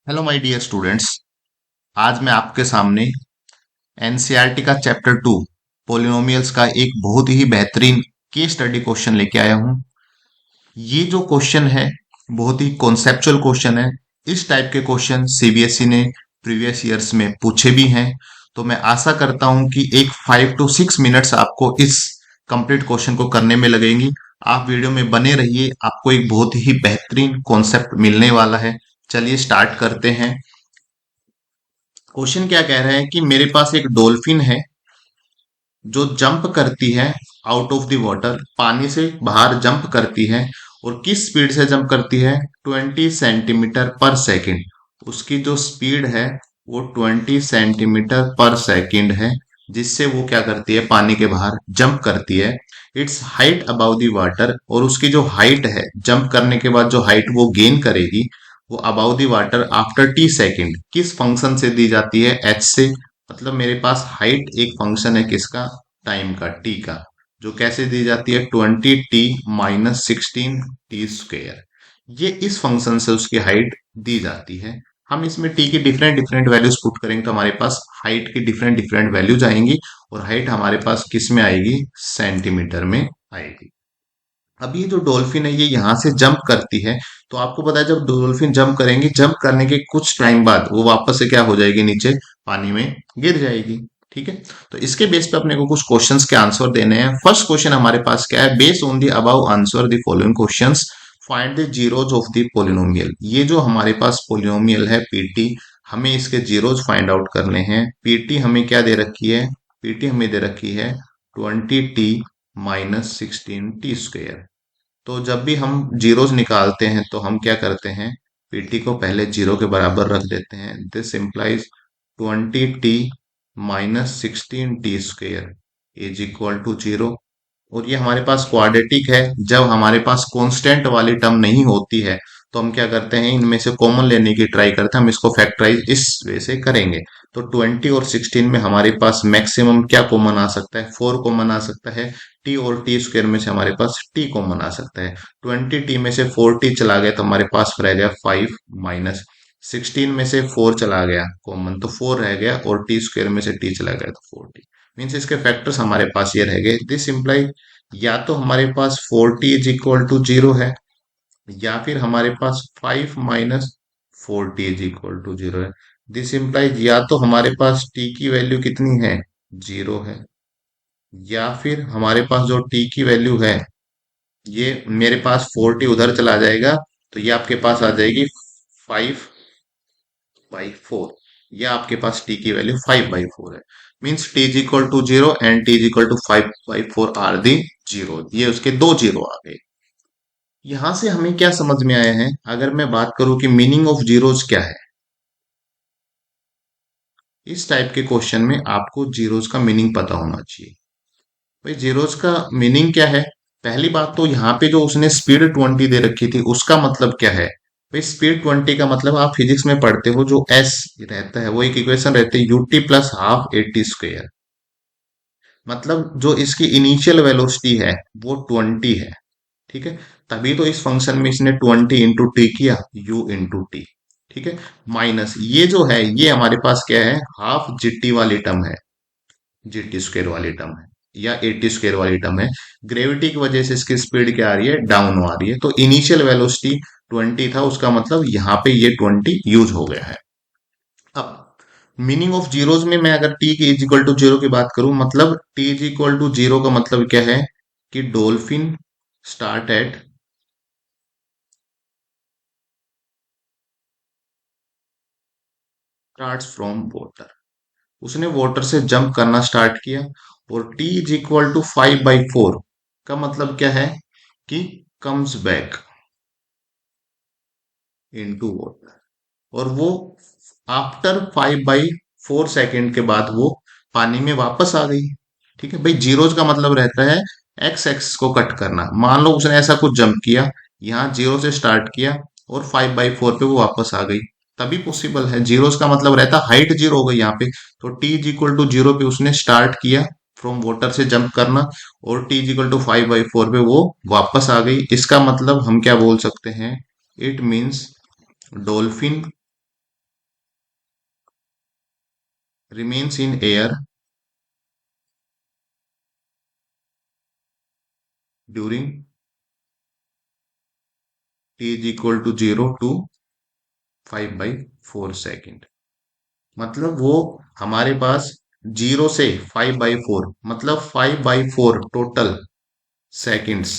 Hello my dear students. आज मैं आपके सामने एनसीईआरटी का चैप्टर 2 पोलिनोमियल्स का एक बहुत ही बेहतरीन केस स्टडी क्वेश्चन लेके आया हूँ। ये जो क्वेश्चन है बहुत ही कॉन्सेप्चुअल क्वेश्चन है। इस टाइप के क्वेश्चन सीबीएसई ने प्रीवियस ईयर्स में पूछे भी हैं। तो मैं आशा करता हूँ कि एक 5 to 6 मिनट्स आपको इस कंप्लीट क्वेश्चन को करने में लगेंगी। आप वीडियो में बने रहिए, आपको एक बहुत ही बेहतरीन कॉन्सेप्ट मिलने वाला है। चलिए स्टार्ट करते हैं। क्वेश्चन क्या कह रहा है कि मेरे पास एक डॉल्फिन है जो जंप करती है आउट ऑफ द वाटर, पानी से बाहर जंप करती है। और किस स्पीड से जंप करती है? 20 सेंटीमीटर पर सेकेंड। उसकी जो स्पीड है वो 20 सेंटीमीटर पर सेकेंड है, जिससे वो क्या करती है, पानी के बाहर जंप करती है। It's height about the water, और उसकी जो हाइट है जंप करने के बाद जो हाइट वो गेन करेगी वो about the water after t second किस फंक्शन से दी जाती है? h से। मतलब मेरे पास हाइट एक फंक्शन है किसका? टाइम का, टी का। जो कैसे दी जाती है? 20t - 16t²। ये इस फंक्शन से उसकी हाइट दी जाती है। हम इसमें टी की डिफरेंट डिफरेंट वैल्यूज पुट करेंगे तो हमारे पास हाइट की डिफरेंट डिफरेंट वैल्यूज आएंगी। और हाइट हमारे पास किस में आएगी? सेंटीमीटर में आएगी। अब ये जो डॉल्फिन है ये यहाँ से जंप करती है। तो आपको पता है जब डॉल्फिन जंप करेंगी, जंप करने के कुछ टाइम बाद वो वापस से क्या हो जाएगी? नीचे पानी में गिर जाएगी। ठीक है। तो इसके बेस पे अपने को कुछ क्वेश्चंस के आंसर देने हैं। फर्स्ट क्वेश्चन हमारे पास क्या है? Based on the above answer the following questions, find the zeros of the polynomial. ये जो हमारे पास पोलिनोमियल है पीटी, हमें इसके जीरोज फाइंड आउट करने हैं। पीटी हमें क्या दे रखी है? पीटी हमें दे रखी है 20t - 16t²। तो जब भी हम जीरोज निकालते हैं तो हम क्या करते हैं? पीटी को पहले जीरो के बराबर रख देते हैं। This implies 20t - 16t² is equal to zero. और ये हमारे पास क्वाड्रेटिक है। जब हमारे पास कांस्टेंट वाली टर्म नहीं होती है तो हम क्या करते हैं? इनमें से कॉमन लेने की ट्राई करते हैं। हम इसको फैक्टराइज इस वे से करेंगे। तो 20 और 16 में हमारे पास मैक्सिमम क्या कॉमन आ सकता है? 4 कॉमन आ सकता है। टी और टी² में से हमारे पास टी कॉमन आ सकता है। 20t में से 4t चला गया तो हमारे पास रह गया 5, माइनस 16 में से 4 चला गया कॉमन तो 4 रह गया, और t² में से t चला गया तो 4t। मीन्स इसके फैक्टर्स हमारे पास ये रह गए। दिस इम्प्लाई या तो हमारे पास 4t = 0 है, या फिर हमारे पास 5 - 4t = 0 है। दिस इम्प्लाइज या तो हमारे पास t की वैल्यू कितनी है? 0 है, या फिर हमारे पास जो t की वैल्यू है ये मेरे पास 4t उधर चला जाएगा तो ये आपके पास आ जाएगी 5/4, या आपके पास t की वैल्यू 5/4 है। Means t = 0 and t = 5/4 are the zero. ये उसके दो जीरो आ गए। यहां से हमें क्या समझ में आया है? अगर मैं बात करूं कि मीनिंग ऑफ जीरोज क्या है, इस टाइप के क्वेश्चन में आपको जीरोज का मीनिंग पता होना चाहिए। भाई जीरोज का मीनिंग क्या है? पहली बात तो यहाँ पे जो उसने स्पीड 20 दे रखी थी उसका मतलब क्या है? भाई स्पीड 20 का मतलब आप फिजिक्स में पढ़ते हो, जो एस रहता है वो एक इक्वेशन रहती है ut+12 AT²। मतलब जो इसकी इनिशियल वेलोसिटी है वो 20 है। ठीक है। तभी तो इस फंक्शन में इसने 20 × t किया, u × t। ठीक है। माइनस ये जो है ये हमारे पास क्या है? हाफ जीटी वाली टर्म है, जीटी² वाली टर्म है, या एटी² वाली टर्म है। ग्रेविटी की वजह से इसकी स्पीड क्या आ रही है? डाउन आ रही है। तो इनिशियल वेलोसिटी 20 था, उसका मतलब यहाँ पे ये 20 यूज हो गया है। अब मीनिंग ऑफ जीरोज में मैं अगर t की = 0 की बात करूं, मतलब t = 0 का मतलब क्या है? कि dolphin start at starts from water. उसने वाटर से जंप करना स्टार्ट किया। और t = 5/4 का मतलब क्या है? कि कम्स बैक इनटू वाटर। और वो आफ्टर 5/4 सेकेंड के बाद वो पानी में वापस आ गई। ठीक है। भाई जीरोज का मतलब रहता है एक्स एक्स को कट करना। मान लो उसने ऐसा कुछ जंप किया, यहाँ 0 से स्टार्ट किया और 5/4 पे वो वापस आ गई, तभी पॉसिबल है। जीरोज का मतलब रहता है हाइट 0 हो गई यहाँ पे। तो t = 0 पे उसने स्टार्ट किया फ्रॉम वाटर से जंप करना, और t = 5/4 पे वो वापस आ गई। इसका मतलब हम क्या बोल सकते हैं? It means dolphin remains in air during t is equal to 0 to 5/4 second. मतलब वो हमारे पास 0 से 5/4 मतलब 5/4 टोटल सेकेंड्स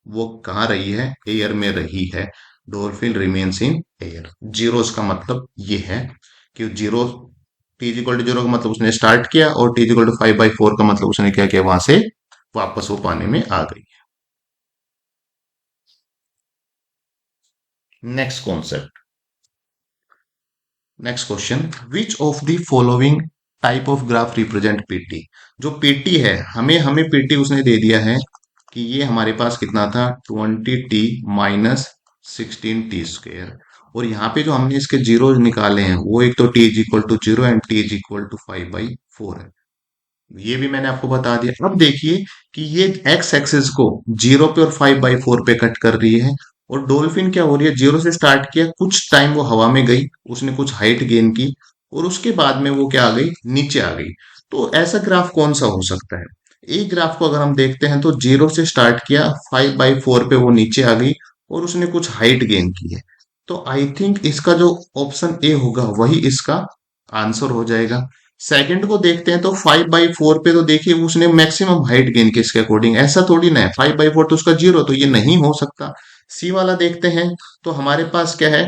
वो कहाँ रही है, एयर में रही है। Dolphin remains in air. Zeros का मतलब ये है कि zero, t equal to zero का मतलब उसने स्टार्ट किया, और टी इक्वल टू 5/4 का मतलब उसने क्या किया, वहां से वापस वो पानी में आ गई। Next concept, next question, which of the following type of graph represent PT. जो पीटी है, हमें हमें पीटी उसने दे दिया है कि ये हमारे पास कितना था, 20t माइनस 16t स्क्वेयर। और यहाँ पे जो हमने इसके जीरो निकाले हैं, वो एक तो t is equal to 0 and t is equal to 5/4 है। ये भी मैंने आपको बता दिया। अब देखिए कि ये एक्स एक्सिस को 0 पे और 5/4 पे कट कर रही है, और डॉल्फिन क्या हो रही है, 0 से स्टार्ट किया, कुछ टाइम वो हवा में गई, उसने कुछ हाइट गेन की, और उसके बाद में वो क्या आ गई, नीचे आ गई। तो ऐसा ग्राफ कौन सा हो सकता है। एक ग्राफ को अगर हम देखते हैं तो 0 से स्टार्ट किया, 5/4 पे वो नीचे आ गई, और उसने कुछ हाइट गेन की है। तो आई थिंक इसका जो ऑप्शन ए होगा वही इसका आंसर हो जाएगा। सेकंड को देखते हैं तो 5/4 पे तो देखिए उसने मैक्सिमम हाइट गेन की, इसके अकॉर्डिंग ऐसा थोड़ी ना है, 5/4 तो उसका जीरो, तो ये नहीं हो सकता। सी वाला देखते हैं तो हमारे पास क्या है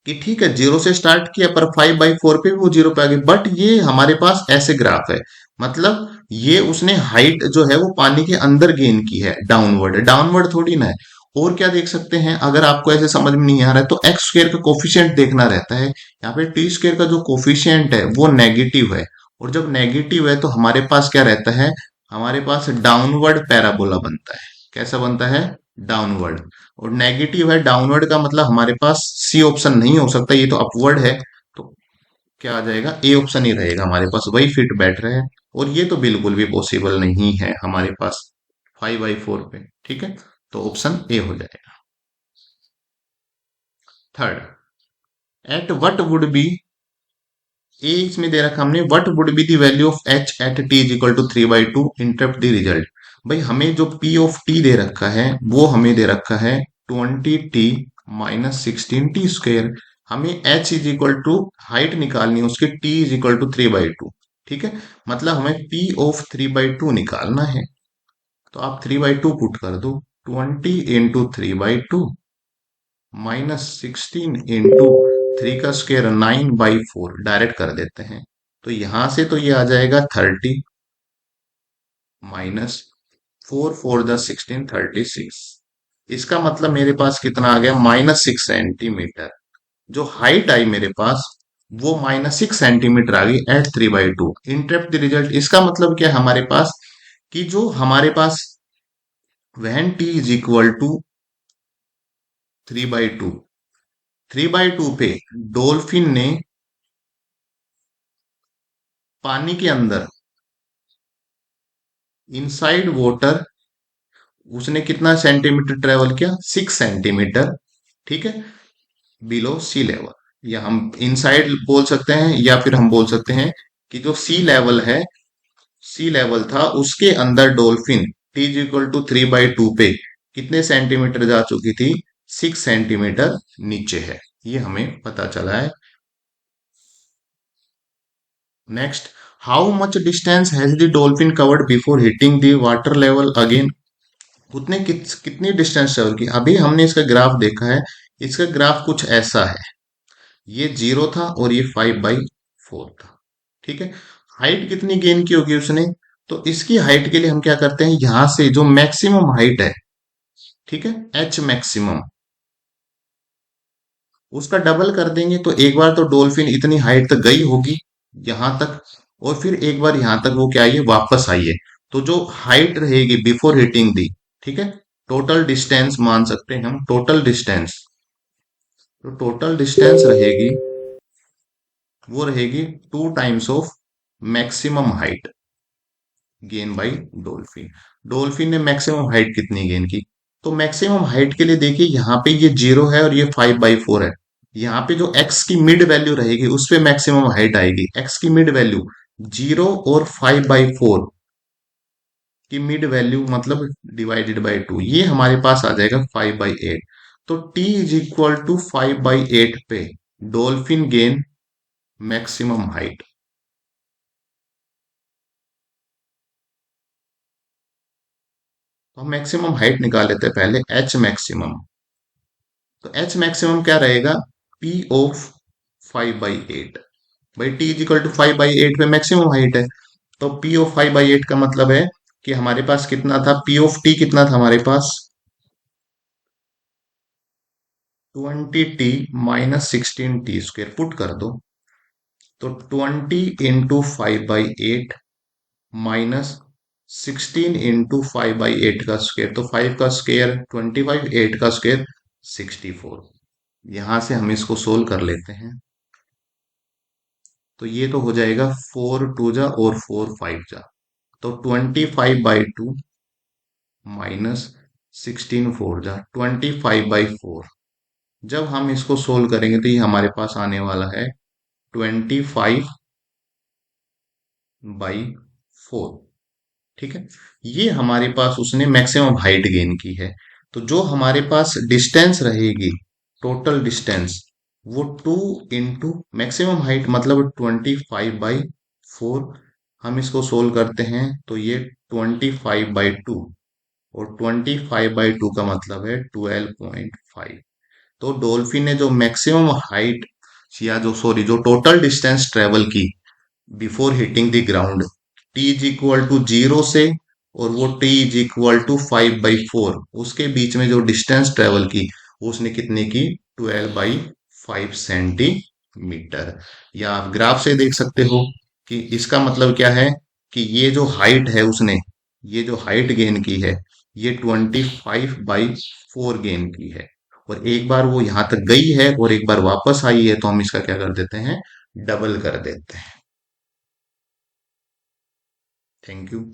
कि ठीक है, 0 से स्टार्ट किया पर 5/4 पे भी वो 0 पे आ गई, बट ये हमारे पास ऐसे ग्राफ है, मतलब ये उसने हाइट जो है वो पानी के अंदर गेन की है, डाउनवर्ड, डाउनवर्ड थोड़ी ना है। और क्या देख सकते हैं, अगर आपको ऐसे समझ में नहीं आ रहा है तो एक्स स्क्वायर का कोफिशिएंट देखना रहता है। यहाँ पे टी स्क्वायर का जो कोफिशिएंट है वो नेगेटिव है, और जब नेगेटिव है तो हमारे पास क्या रहता है, हमारे पास डाउनवर्ड पैराबोला बनता है। कैसा बनता है, डाउनवर्ड। और नेगेटिव है, डाउनवर्ड का मतलब हमारे पास सी ऑप्शन नहीं हो सकता, ये तो अपवर्ड है। तो क्या आ जाएगा, ए ऑप्शन ही रहेगा हमारे पास, वही फिट बैठ रहे हैं। और ये तो बिल्कुल भी पॉसिबल नहीं है हमारे पास 5/4 पे, ठीक है। तो ऑप्शन ए हो जाएगा। Third, at what would be, A इसमें दे रखा हमने, what would be the value of H at T is equal to 3/2 interpret the result. भाई हमें जो पी ऑफ टी दे रखा है वो हमें दे रखा है 20t माइनस 16t स्क्वेयर। हमें h is equal to height निकालनी है उसकी, t इज इक्वल टू 3/2, ठीक है। मतलब हमें p ऑफ 3/2 निकालना है। तो आप 3/2 पुट कर दो, 20 × 3/2 माइनस 16 × 3 का स्क्वायर 9/4 डायरेक्ट कर देते हैं। तो यहां से तो ये आ जाएगा 30 माइनस 4 4 16 36। इसका मतलब मेरे पास कितना आ गया, -6 सेंटीमीटर। जो हाइट आई मेरे पास वो -6 सेंटीमीटर आ गई एट 3/2 इंटरप्ट द रिजल्ट। इसका मतलब क्या है हमारे पास, कि जो हमारे पास वहन टी इज इक्वल टू 3/2, 3/2 पे डॉल्फिन ने पानी के अंदर, इनसाइड वाटर, उसने कितना सेंटीमीटर ट्रेवल किया, 6 सेंटीमीटर, ठीक है, बिलो सी लेवल। या हम इनसाइड बोल सकते हैं, या फिर हम बोल सकते हैं कि जो सी लेवल है, सी लेवल था उसके अंदर dolphin t is equal to 3/2 पे कितने सेंटीमीटर जा चुकी थी, 6 सेंटीमीटर नीचे है, ये हमें पता चला है। Next, how much distance has the dolphin covered before hitting the water level again. उतने कितनी डिस्टेंस ट्रेवल की। अभी हमने इसका ग्राफ देखा है, इसका ग्राफ कुछ ऐसा है, ये 0 था और ये 5/4 था, ठीक है। हाइट कितनी गेन की होगी उसने, तो इसकी हाइट के लिए हम क्या करते हैं, यहां से जो मैक्सिमम हाइट है, ठीक है, एच मैक्सिमम, उसका डबल कर देंगे। तो एक बार तो डॉल्फिन इतनी हाइट तक गई होगी, यहां तक, और फिर एक बार यहां तक वो क्या आई है, वापस आई है। तो जो हाइट रहेगी बिफोर हिटिंग दी, ठीक है, टोटल डिस्टेंस मान सकते हैं हम, टोटल डिस्टेंस, तो टोटल डिस्टेंस रहेगी, वो रहेगी 2 times of maximum height gain by dolphin. Dolphin ने मैक्सिमम हाइट कितनी गेन की, तो मैक्सिमम हाइट के लिए देखिए यहाँ पे ये 0 है और ये 5/4 है, यहाँ पे जो x की मिड वैल्यू रहेगी उस पे मैक्सिमम हाइट आएगी। x की मिड वैल्यू 0 और 5/4 की मिड वैल्यू मतलब डिवाइडेड बाय 2, ये हमारे पास आ जाएगा 5/8। तो t इज इक्वल टू 5/8 पे डॉल्फिन गेन मैक्सिमम हाइट। तो हम मैक्सिमम हाइट निकाल लेते हैं पहले, एच मैक्सिमम। तो एच मैक्सिमम क्या रहेगा, पी ऑफ 5/8। भाई टी इज इक्वल टू 5/8 पे मैक्सिमम हाइट है, तो पी ऑफ 5/8 का मतलब है कि हमारे पास कितना था, पी ऑफ टी कितना था हमारे पास, 20t - 16t² पुट कर दो। तो 20 × 5/8 -16 × 5/8 का स्क्वायर, तो 5 का स्क्वायर 25, 8 का स्क्वायर 64। यहां से हम इसको सोल्व कर लेते हैं। तो ये तो हो जाएगा 4 2 जा और 4 5 जा। तो 25/2 -16 4 जा 25/4। जब हम इसको सोल्व करेंगे तो ये हमारे पास आने वाला है 25/4। ठीक है, ये हमारे पास उसने मैक्सिमम हाइट गेन की है। तो जो हमारे पास डिस्टेंस रहेगी, टोटल डिस्टेंस, वो 2 × मैक्सिमम हाइट मतलब 25/4। हम इसको सोल्व करते हैं तो ये 25/2, और 25/2 का मतलब है 12.5। तो डॉल्फिन ने जो मैक्सिमम हाइट, या जो सॉरी जो टोटल डिस्टेंस ट्रेवल की before hitting the ground, t is equal to 0 से और वो टी इज इक्वल टू 5/4, उसके बीच में जो डिस्टेंस ट्रेवल की वो उसने कितने की, 12/5 सेंटीमीटर। या आप ग्राफ से देख सकते हो कि इसका मतलब क्या है, कि ये जो हाइट है उसने, ये जो हाइट गेन की है, ये 25/4 गेन की है। और एक बार वो यहां तक गई है और एक बार वापस आई है, तो हम इसका क्या कर देते हैं, डबल कर देते हैं। Thank you.